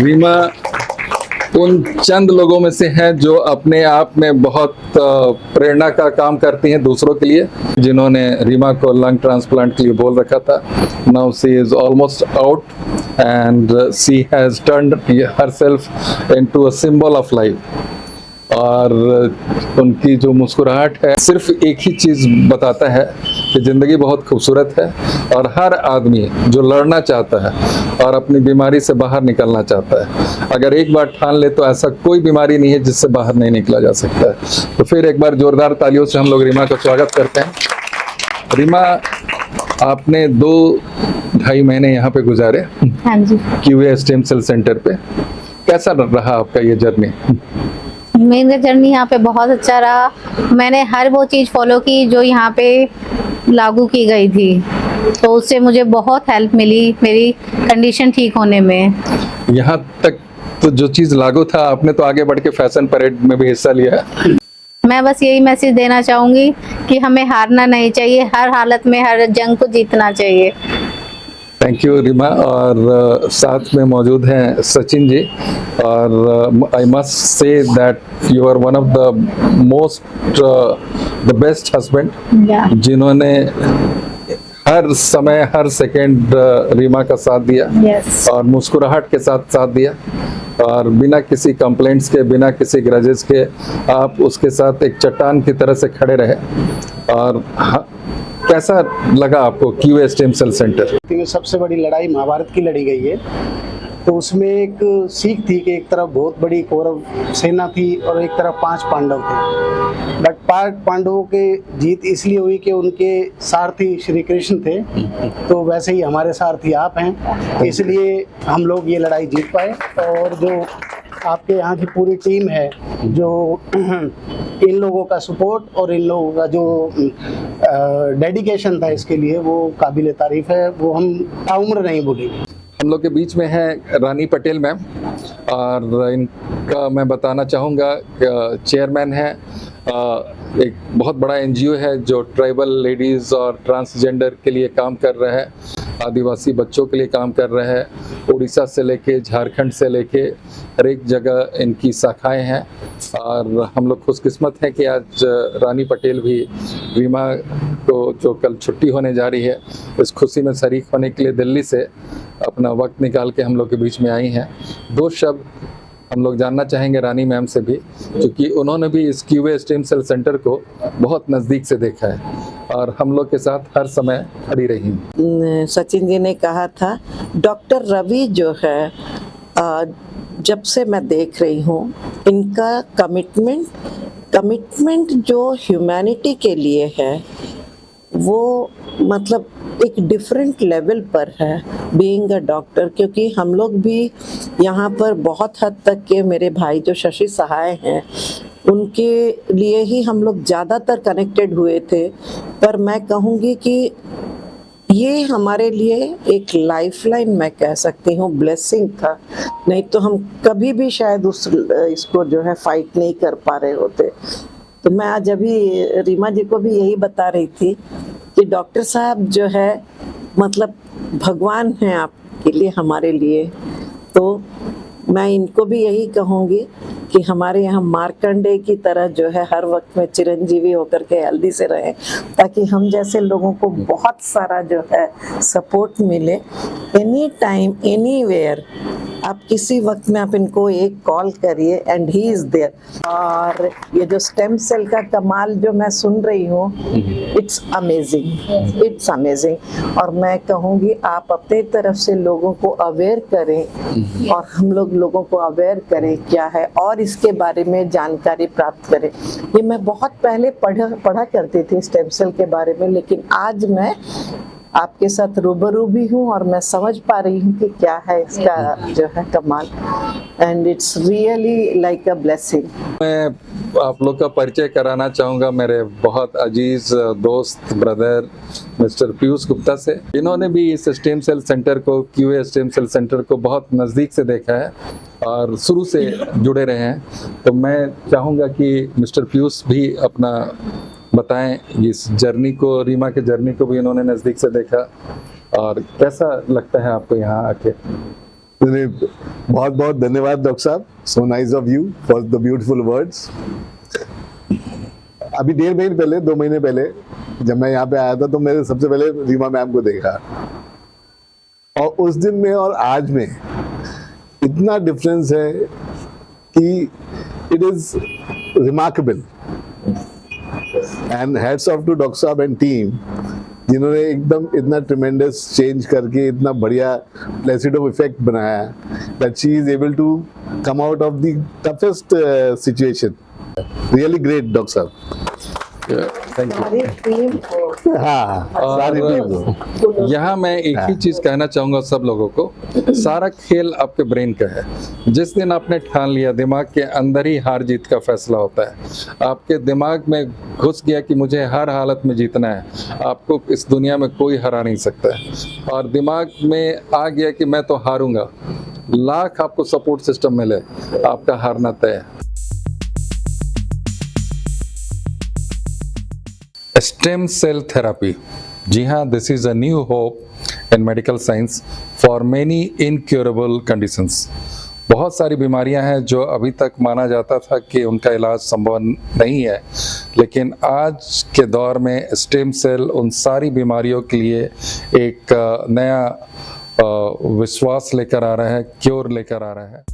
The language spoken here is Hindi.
रीमा उन चंद लोगों में से हैं जो अपने आप में बहुत प्रेरणा का काम करती हैं दूसरों के लिए, जिन्होंने रीमा को लंग ट्रांसप्लांट के लिए बोल रखा था। Now she is almost out and she has turned herself into a symbol of life. और उनकी जो मुस्कुराहट है सिर्फ एक ही चीज़ बताता है कि ज़िंदगी बहुत खूबसूरत है, और हर आदमी जो लड़ना चाहता है और अपनी बीमारी से बाहर निकलना चाहता है, अगर एक बार ठान ले तो ऐसा कोई बीमारी नहीं है जिससे बाहर नहीं निकला जा सकता है। तो फिर एक बार जोरदार तालियों से हम लोग रीमा का स्वागत करते हैं। रीमा, आपने 2-2.5 महीने यहाँ पे गुजारे। हाँ जी। क्यूए स्टेम सेल सेंटर पे कैसा रहा आपका ये जर्नी? मेरा जर्नी यहाँ पे बहुत अच्छा रहा। मैंने हर वो चीज़ फॉलो की जो यहाँ पे लागू की गई थी, तो उससे मुझे बहुत हेल्प मिली मेरी कंडीशन ठीक होने में। यहाँ तक तो जो चीज़ लागू था, आपने तो आगे बढ़ के फैशन परेड में भी हिस्सा लिया है। मैं बस यही मैसेज देना चाहूँगी कि हमें हारना नहीं चाहिए, हर हालत में हर जंग को जीतना चाहिए। Thank you Reema. और साथ में मौजूद हैं सचिन जी, और I must say that you are one of the most the best husband, जिन्होंने हर समय हर सेकंड रीमा का साथ दिया। Yes. और मुस्कुराहट के साथ दिया, और बिना किसी कंप्लेंट्स के, बिना किसी ग्रजेस के आप उसके साथ एक चट्टान की तरह से खड़े रहे। और कैसा लगा आपको क्यूए स्टेम सेल सेंटर? सबसे बड़ी लड़ाई महाभारत की लड़ी गई है, तो उसमें एक सीख थी कि एक तरफ बहुत बड़ी कौरव सेना थी और एक तरफ 5 पांडव थे। बट 5 पांडवों के जीत इसलिए हुई कि उनके सारथी श्री कृष्ण थे, तो वैसे ही हमारे सारथी आप हैं, इसलिए हम लोग ये लड़ाई जीत पाए। और जो आपके यहाँ की पूरी टीम है, जो इन लोगों का सपोर्ट और इन लोगों का जो डेडिकेशन था इसके लिए, वो काबिल तारीफ है, वो हम ताउम्र नहीं भूलेंगे। हम लोग के बीच में है रानी पटेल मैम, और इनका मैं बताना चाहूँगा चेयरमैन है एक बहुत बड़ा एनजीओ है जो ट्राइबल लेडीज़ और ट्रांसजेंडर के लिए काम कर रहा है, आदिवासी बच्चों के लिए काम कर रहा है। उड़ीसा से लेके झारखंड से लेके हर एक जगह इनकी शाखाएं हैं, और हम लोग खुशकिस्मत हैं कि आज रानी पटेल भी रीमा को, जो कल छुट्टी होने जा रही है, इस खुशी में शरीक होने के लिए दिल्ली से अपना वक्त निकाल के हम लोग के बीच में आई हैं। 2 शब्द हम लोग जानना चाहेंगे रानी मैम से भी, क्योंकि उन्होंने भी इस क्यूए स्टेम सेल सेंटर को बहुत नज़दीक से देखा है और हम लोग के साथ हर समय खड़ी रही। सचिन जी ने कहा था, डॉक्टर रवि जो है, जब से मैं देख रही हूँ इनका कमिटमेंट जो ह्यूमैनिटी के लिए है, वो मतलब एक डिफरेंट लेवल पर है बीइंग अ डॉक्टर। क्योंकि हम लोग भी यहाँ पर बहुत हद तक के, मेरे भाई जो शशि सहाय हैं, उनके लिए ही हम लोग ज़्यादातर कनेक्टेड हुए थे। पर मैं कहूँगी कि ये हमारे लिए एक लाइफलाइन, मैं कह सकती हूँ ब्लेसिंग था, नहीं तो हम कभी भी शायद इसको जो है फाइट नहीं कर पा रहे होते। तो मैं आज अभी रीमा जी को भी यही बता रही थी कि डॉक्टर साहब जो है मतलब भगवान हैं आपके लिए, हमारे लिए। तो मैं इनको भी यही कहूँगी कि हमारे यहाँ मार्कंडे की तरह जो है हर वक्त में चिरंजीवी होकर के हेल्दी से रहें, ताकि हम जैसे लोगों को बहुत सारा जो है सपोर्ट मिले। एनी टाइम एनीवेयर, आप किसी वक्त में आप इनको एक कॉल करिए एंड ही इज देयर। और ये जो स्टेम सेल का कमाल जो मैं सुन रही हूँ, इट्स अमेजिंग, इट्स अमेजिंग। और मैं कहूँगी आप अपने तरफ से लोगों को अवेयर करें, और हम लोग लोगों को अवेयर करें क्या है, और इसके बारे में जानकारी प्राप्त करें। ये मैं बहुत पहले पढ़ा करती थी स्टेम सेल के बारे में, लेकिन आज मैं आपके साथ रूबरू भी हूँ और मैं समझ पा रही हूँ कि क्या है इसका जो है कमाल। And it's really like a blessing. मैं आप लोग का परिचय कराना चाहूँगा मेरे बहुत अजीज दोस्त ब्रदर मिस्टर पीयूष गुप्ता से। इन्होंने भी इस स्टेम सेल सेंटर को, क्यूए स्टेम सेल सेंटर को बहुत नज़दीक से देखा है और शुरू से जुड़े रहे हैं। तो मैं चाहूँगा कि मिस्टर पीयूष भी अपना बताएं इस जर्नी को, रीमा के जर्नी को भी इन्होंने नज़दीक से देखा, और कैसा लगता है आपको यहाँ आके? बहुत बहुत धन्यवाद डॉक्टर साहब, so nice of you for the beautiful words. अभी 1.5 महीने पहले, 2 महीने पहले जब मैं यहाँ पे आया था तो मैंने सबसे पहले रीमा मैम को देखा, और उस दिन में और आज में इतना डिफरेंस है कि it is remarkable. And hats off to doctor साहब एंड टीम, जिन्होंने एकदम इतना ट्रिमेंडस चेंज करके इतना बढ़िया प्लेसिडो इफेक्ट बनाया, that she is able to come out of the toughest situation. Really great doctor साहब। Thank you. हमारी टीम को हाँ, सारी टीम को। यहाँ मैं एक ही चीज कहना चाहूंगा सब लोगों को, सारा खेल आपके ब्रेन का है। जिस दिन आपने ठान लिया, दिमाग के अंदर ही हार जीत का फैसला होता है। आपके दिमाग में घुस गया कि मुझे हर हालत में जीतना है, आपको इस दुनिया में कोई हरा नहीं सकता है। और दिमाग में आ गया कि मैं तो हारूंगा, लाख आपको सपोर्ट सिस्टम मिले, आपका हारना तय है। स्टेम सेल थेरापी, जी हाँ, this is a new hope in medical science for many incurable conditions. बहुत सारी बीमारियां हैं जो अभी तक माना जाता था कि उनका इलाज संभव नहीं है, लेकिन आज के दौर में स्टेम सेल उन सारी बीमारियों के लिए एक नया विश्वास लेकर आ रहा है, क्योर लेकर आ रहा है।